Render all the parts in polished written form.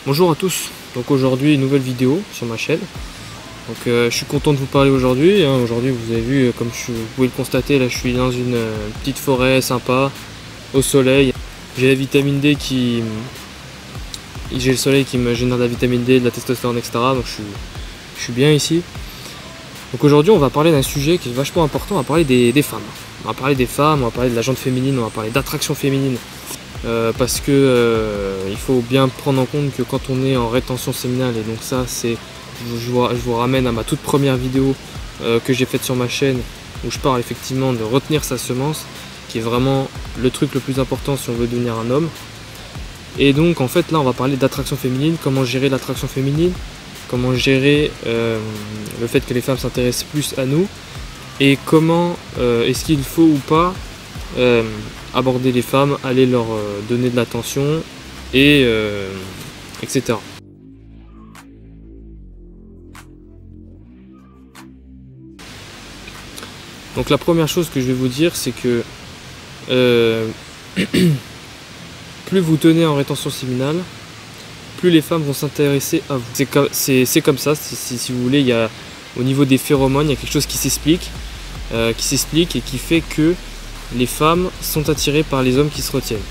Bonjour à tous, donc aujourd'hui une nouvelle vidéo sur ma chaîne. Donc je suis content de vous parler aujourd'hui. Aujourd'hui vous avez vu, comme vous pouvez le constater, là je suis dans une petite forêt sympa, au soleil. J'ai la vitamine D j'ai le soleil qui me génère de la vitamine D, de la testostérone, etc. Donc je suis bien ici. Donc aujourd'hui on va parler d'un sujet qui est vachement important, on va parler des femmes. On va parler des femmes, on va parler de la jante féminine, on va parler d'attraction féminine. Parce que il faut bien prendre en compte que quand on est en rétention séminale, et donc ça c'est, je vous ramène à ma toute première vidéo que j'ai faite sur ma chaîne, où je parle effectivement de retenir sa semence, qui est vraiment le truc le plus important si on veut devenir un homme. Et donc en fait là on va parler d'attraction féminine, comment gérer l'attraction féminine, comment gérer le fait que les femmes s'intéressent plus à nous, et comment est-ce qu'il faut ou pas aborder les femmes, aller leur donner de l'attention, et etc. Donc la première chose que je vais vous dire, c'est que plus vous tenez en rétention séminale, plus les femmes vont s'intéresser à vous. C'est comme ça, si vous voulez, il y a, au niveau des phéromones, il y a quelque chose qui s'explique et qui fait que les femmes sont attirées par les hommes qui se retiennent.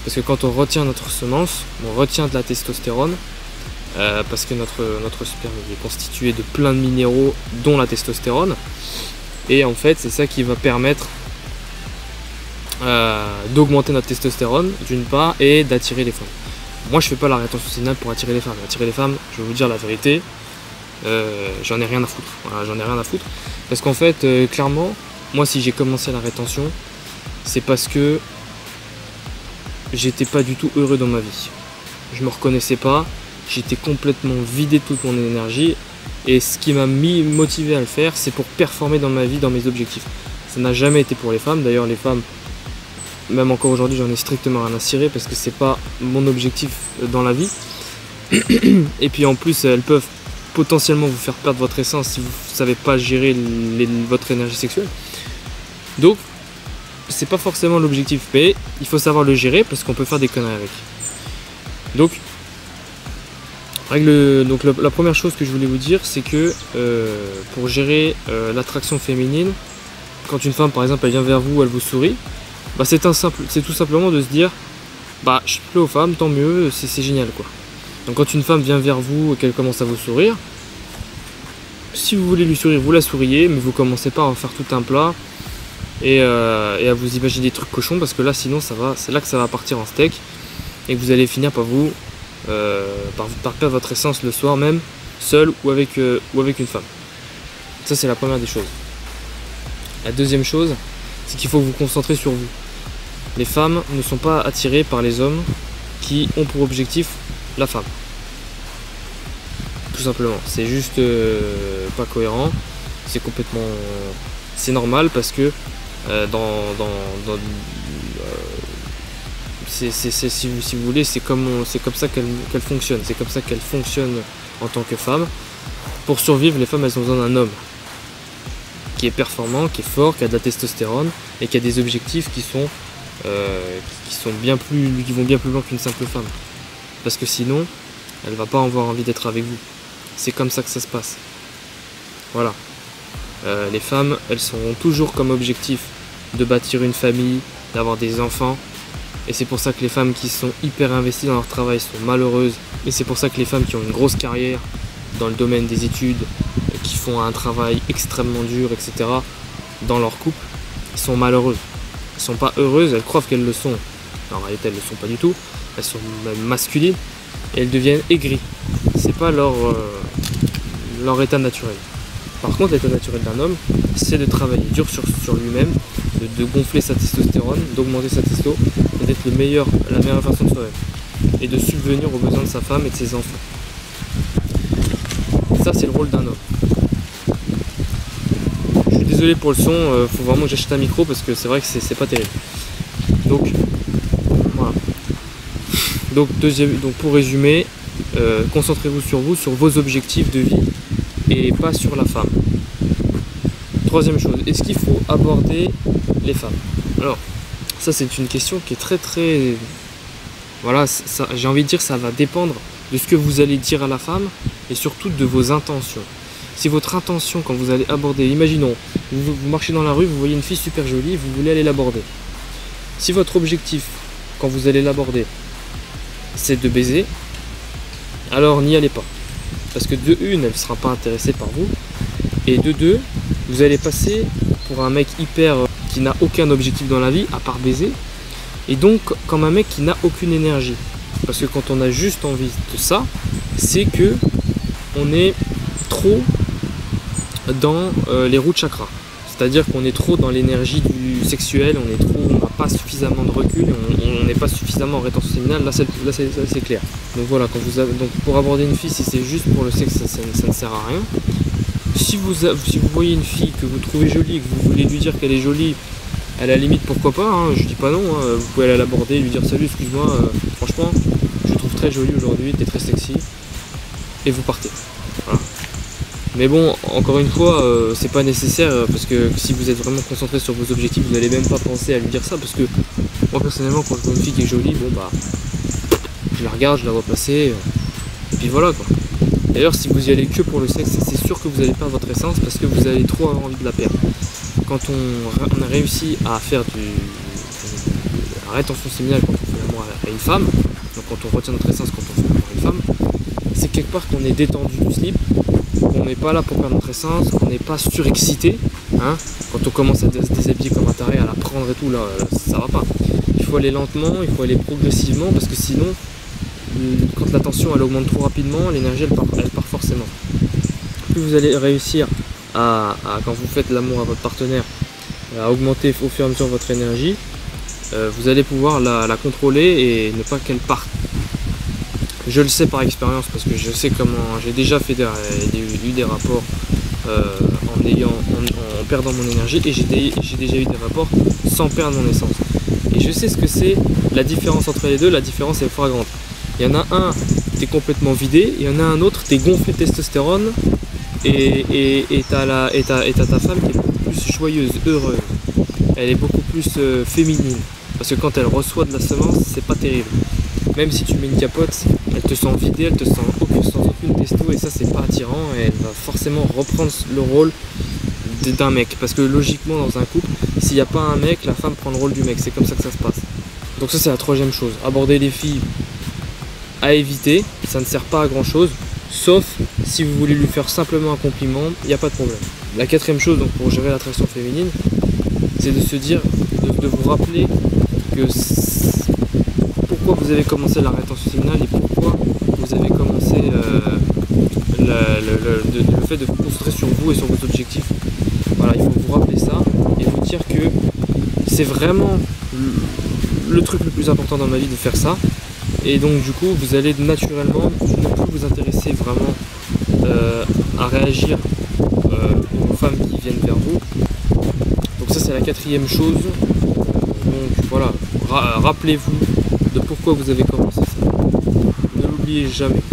Parce que quand on retient notre semence, on retient de la testostérone, parce que notre sperme est constitué de plein de minéraux, dont la testostérone. Et en fait, c'est ça qui va permettre d'augmenter notre testostérone, d'une part, et d'attirer les femmes. Moi, je fais pas la rétention séminale pour attirer les femmes. Attirer les femmes, je vais vous dire la vérité, j'en ai rien à foutre. Voilà, j'en ai rien à foutre. Parce qu'en fait, clairement, moi, si j'ai commencé la rétention, c'est parce que j'étais pas du tout heureux dans ma vie. Je me reconnaissais pas, j'étais complètement vidé de toute mon énergie, et ce qui m'a motivé à le faire, c'est pour performer dans ma vie, dans mes objectifs. Ça n'a jamais été pour les femmes. D'ailleurs, les femmes, même encore aujourd'hui, j'en ai strictement rien à cirer, parce que c'est pas mon objectif dans la vie. Et puis en plus, elles peuvent potentiellement vous faire perdre votre essence si vous ne savez pas gérer votre énergie sexuelle. Donc c'est pas forcément l'objectif, mais il faut savoir le gérer, parce qu'on peut faire des conneries avec. Donc la première chose que je voulais vous dire, c'est que pour gérer l'attraction féminine, quand une femme par exemple elle vient vers vous, elle vous sourit, bah c'est tout simplement de se dire, bah je plais aux femmes, tant mieux, c'est génial quoi. Donc quand une femme vient vers vous et qu'elle commence à vous sourire, si vous voulez lui sourire, vous la souriez, mais vous commencez pas à en faire tout un plat et à vous imaginer des trucs cochons, parce que là sinon c'est là que ça va partir en steak, et que vous allez finir par par perdre votre essence le soir même, seul ou avec une femme. Ça c'est la première des choses. La deuxième chose, c'est qu'il faut vous concentrer sur vous. Les femmes ne sont pas attirées par les hommes qui ont pour objectif la femme. Tout simplement. C'est juste pas cohérent. C'est complètement... C'est normal, parce que si vous voulez, c'est comme ça qu'elle fonctionne. C'est comme ça qu'elle fonctionne en tant que femme. Pour survivre, les femmes, elles ont besoin d'un homme qui est performant, qui est fort, qui a de la testostérone, et qui a des objectifs qui vont bien plus loin qu'une simple femme. Parce que sinon, elle va pas avoir envie d'être avec vous. C'est comme ça que ça se passe. Voilà. Les femmes, elles sont toujours comme objectif de bâtir une famille, d'avoir des enfants. Et c'est pour ça que les femmes qui sont hyper investies dans leur travail sont malheureuses. Et c'est pour ça que les femmes qui ont une grosse carrière dans le domaine des études, qui font un travail extrêmement dur, etc., dans leur couple, sont malheureuses. Elles sont pas heureuses, elles croient qu'elles le sont. En réalité, elles ne le sont pas du tout. Elles sont même masculines, et elles deviennent aigries. C'est pas leur état naturel. Par contre, l'état naturel d'un homme, c'est de travailler dur sur lui-même, de gonfler sa testostérone, d'augmenter sa testo, et d'être la meilleure façon de soi-même, et de subvenir aux besoins de sa femme et de ses enfants. Ça, c'est le rôle d'un homme. Je suis désolé pour le son, faut vraiment que j'achète un micro, parce que c'est vrai que c'est pas terrible. Donc voilà. Donc pour résumer, concentrez-vous sur vous, sur vos objectifs de vie, et pas sur la femme. Troisième chose, est-ce qu'il faut aborder les femmes? Alors, ça c'est une question qui est très... Voilà, j'ai envie de dire, ça va dépendre de ce que vous allez dire à la femme et surtout de vos intentions. Si votre intention quand vous allez aborder, imaginons, vous marchez dans la rue, vous voyez une fille super jolie, vous voulez aller l'aborder. Si votre objectif quand vous allez l'aborder, c'est de baiser, alors n'y allez pas. Parce que de une, elle ne sera pas intéressée par vous, et de deux, vous allez passer pour un mec hyper qui n'a aucun objectif dans la vie à part baiser, et donc comme un mec qui n'a aucune énergie. Parce que quand on a juste envie de ça, c'est que on est trop dans les roues de chakra. C'est-à-dire qu'on est trop dans l'énergie du sexuel, on n'a pas suffisamment de recul, on n'est pas suffisamment en rétention séminale, là c'est clair. Donc voilà, donc pour aborder une fille, si c'est juste pour le sexe, ça ne sert à rien. Si vous voyez une fille que vous trouvez jolie et que vous voulez lui dire qu'elle est jolie, à la limite pourquoi pas, hein, je dis pas non, hein, vous pouvez aller l'aborder, lui dire salut, excuse-moi, franchement, je te trouve très jolie aujourd'hui, t'es très sexy, et vous partez. Voilà. Mais bon, encore une fois, c'est pas nécessaire parce que si vous êtes vraiment concentré sur vos objectifs, vous n'allez même pas penser à lui dire ça parce que moi personnellement, quand je vois une fille qui est jolie, bon bah, je la regarde, je la vois passer, et puis voilà quoi. D'ailleurs, si vous y allez que pour le sexe, c'est sûr que vous allez perdre votre essence parce que vous allez trop avoir envie de la perdre. Quand on a réussi à faire la rétention séminale quand on fait l'amour à une femme, donc quand on retient notre essence quand on fait l'amour à une femme, c'est quelque part qu'on est détendu du slip, qu'on n'est pas là pour perdre notre essence, qu'on n'est pas surexcité. Hein. Quand on commence à se déshabiller comme un taré, à la prendre et tout, là ça va pas. Il faut aller lentement, il faut aller progressivement parce que sinon, quand la tension elle augmente trop rapidement, l'énergie elle part forcément. Plus vous allez réussir à quand vous faites l'amour à votre partenaire, à augmenter au fur et à mesure votre énergie, vous allez pouvoir la contrôler et ne pas qu'elle parte. Je le sais par expérience parce que je sais comment j'ai déjà fait eu des rapports en perdant mon énergie et j'ai déjà eu des rapports sans perdre mon essence. Et je sais ce que c'est la différence entre les deux, la différence est flagrante. Il y en a un, t'es complètement vidé, il y en a un autre, t'es gonflé de testostérone et t'as ta femme qui est beaucoup plus joyeuse, heureuse. Elle est beaucoup plus féminine. Parce que quand elle reçoit de la semence, c'est pas terrible. Même si tu mets une capote, elle te sent vidée, elle te sent sans aucune testo et ça c'est pas attirant et elle va forcément reprendre le rôle d'un mec. Parce que logiquement dans un couple, s'il n'y a pas un mec, la femme prend le rôle du mec, c'est comme ça que ça se passe. Donc ça c'est la troisième chose. Aborder les filles à éviter, ça ne sert pas à grand chose, sauf si vous voulez lui faire simplement un compliment, il n'y a pas de problème. La quatrième chose donc pour gérer l'attraction féminine, c'est de se dire, de vous rappeler que pourquoi vous avez commencé la rétention séminale et pourquoi vous avez commencé le fait de vous concentrer sur vous et sur vos objectifs. Voilà, il faut vous rappeler ça et vous dire que c'est vraiment le truc le plus important dans ma vie de faire ça. Et donc du coup, vous allez naturellement ne plus vous intéresser vraiment à réagir aux femmes qui viennent vers vous. Donc ça c'est la quatrième chose. Donc voilà, rappelez-vous de pourquoi vous avez commencé ça. Ne l'oubliez jamais.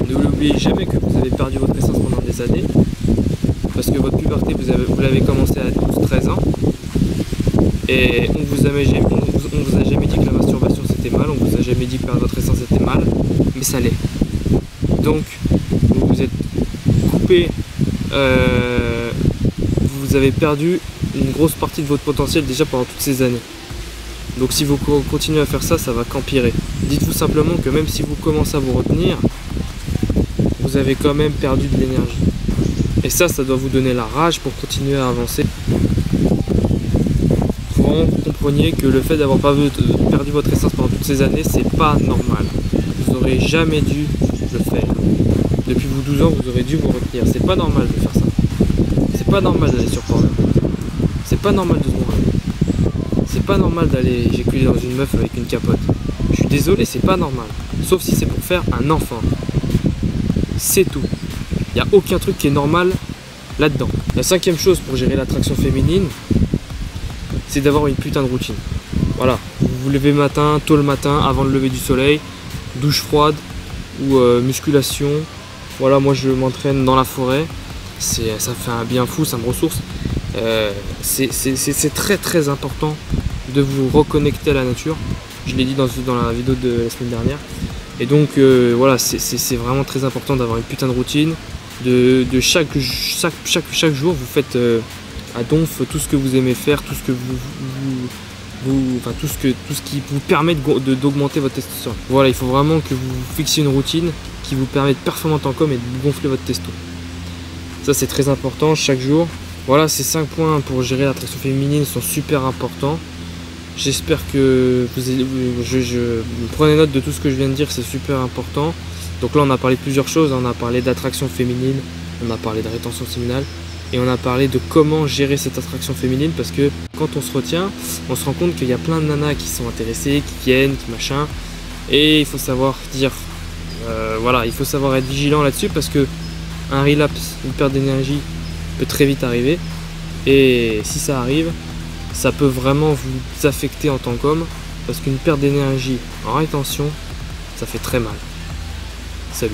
Ne l'oubliez jamais que vous avez perdu votre essence pendant des années. Parce que votre puberté, vous l'avez commencé à 12-13 ans. Et on vous a jamais dit que la masturbation c'était mal, on vous a jamais dit que perdre votre essence c'était mal, mais ça l'est. Donc vous vous êtes coupé, vous avez perdu une grosse partie de votre potentiel déjà pendant toutes ces années. Donc si vous continuez à faire ça, ça va qu'empirer. Dites-vous simplement que même si vous commencez à vous retenir, vous avez quand même perdu de l'énergie. Et ça doit vous donner la rage pour continuer à avancer. Il faut vraiment que vous compreniez que le fait d'avoir perdu votre essence pendant toutes ces années, c'est pas normal. Vous n'aurez jamais dû le faire. Depuis vos 12 ans, vous aurez dû vous retenir. C'est pas normal de faire ça. C'est pas normal d'aller sur Pornhub. C'est pas normal de se branler. C'est pas normal d'aller éjaculer dans une meuf avec une capote. Je suis désolé, c'est pas normal. Sauf si c'est pour faire un enfant. C'est tout. Il n'y a aucun truc qui est normal là-dedans. La cinquième chose pour gérer l'attraction féminine, c'est d'avoir une putain de routine. Voilà, vous vous levez tôt le matin, avant le lever du soleil, douche froide ou musculation. Voilà, moi je m'entraîne dans la forêt, ça fait un bien fou, ça me ressource. C'est très très important de vous reconnecter à la nature. Je l'ai dit dans la vidéo de la semaine dernière. Et donc voilà, c'est vraiment très important d'avoir une putain de routine. Chaque jour, vous faites à donf tout ce que vous aimez faire, tout ce que enfin, tout ce qui vous permet d'augmenter votre testostérone. Voilà, il faut vraiment que vous fixiez une routine qui vous permet de performer en tant qu'homme et de gonfler votre testo. Ça, c'est très important chaque jour. Voilà, ces 5 points pour gérer l'attraction féminine sont super importants. J'espère que vous prenez note de tout ce que je viens de dire, c'est super important. Donc là, on a parlé de plusieurs choses. On a parlé d'attraction féminine, on a parlé de rétention séminale et on a parlé de comment gérer cette attraction féminine, parce que quand on se retient, on se rend compte qu'il y a plein de nanas qui sont intéressées, qui viennent, qui machin. Et il faut savoir dire, voilà, il faut savoir être vigilant là-dessus, parce que un relapse, une perte d'énergie peut très vite arriver. Et si ça arrive, ça peut vraiment vous affecter en tant qu'homme, parce qu'une perte d'énergie en rétention, ça fait très mal. Salut.